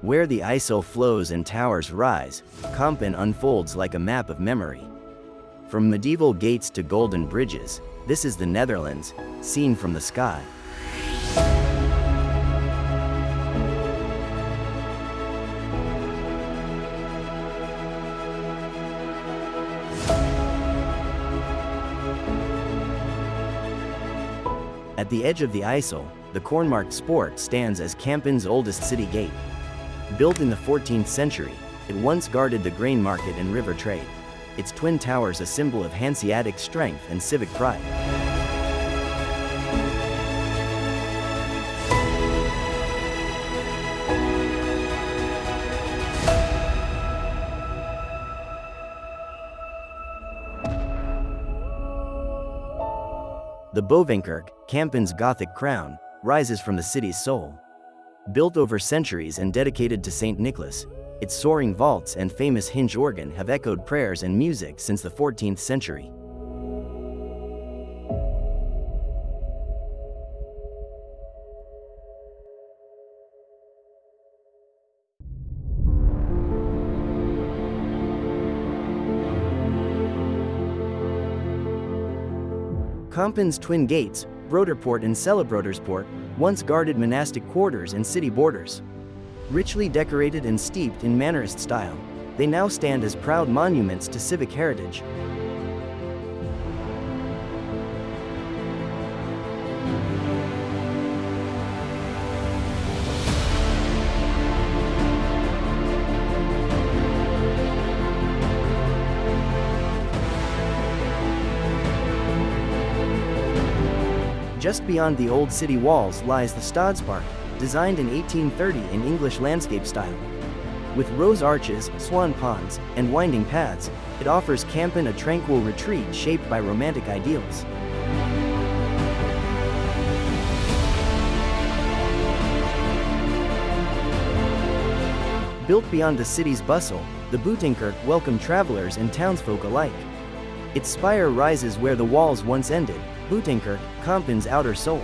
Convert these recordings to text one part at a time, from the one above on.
Where the IJssel flows and towers rise, Kampen unfolds like a map of memory. From medieval gates to golden bridges, this is the Netherlands, seen from the sky. At the edge of the IJssel, the Koornmarktspoort stands as Kampen's oldest city gate. Built in the 14th century, it once guarded the grain market and river trade. Its twin towers a symbol of Hanseatic strength and civic pride. The Bovenkerk, Kampen's Gothic crown, rises from the city's soul. Built over centuries and dedicated to St. Nicholas, its soaring vaults and famous hinge organ have echoed prayers and music since the 14th century. Kampen's twin gates, Broederpoort and Cellebroederspoort, once guarded monastic quarters and city borders. Richly decorated and steeped in Mannerist style, they now stand as proud monuments to civic heritage. Just beyond the old city walls lies the Stadspark, designed in 1830 in English landscape style. With rose arches, swan ponds, and winding paths, it offers Kampen a tranquil retreat shaped by romantic ideals. Built beyond the city's bustle, the Buitenkerk welcomed travelers and townsfolk alike. Its spire rises where the walls once ended, Buitenkerk, Kampen's outer soul.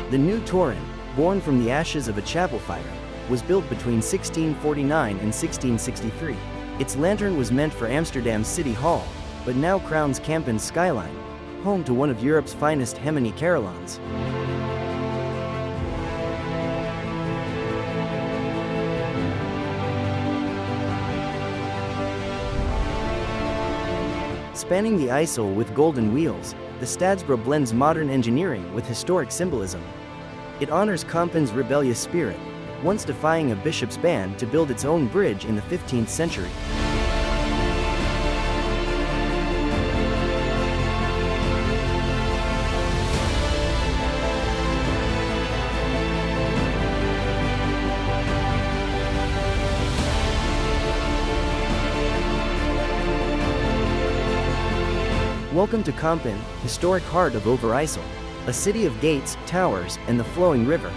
The Nieuwe Toren, born from the ashes of a chapel fire, was built between 1649 and 1663. Its lantern was meant for Amsterdam's City Hall, but now crowns Kampen's skyline, home to one of Europe's finest Hemini carillons. Spanning the IJssel with golden wheels, the Stadsbrug blends modern engineering with historic symbolism. It honors Kampen's rebellious spirit, once defying a bishop's ban to build its own bridge in the 15th century. Welcome to Kampen, historic heart of Overijssel, a city of gates, towers, and the flowing river.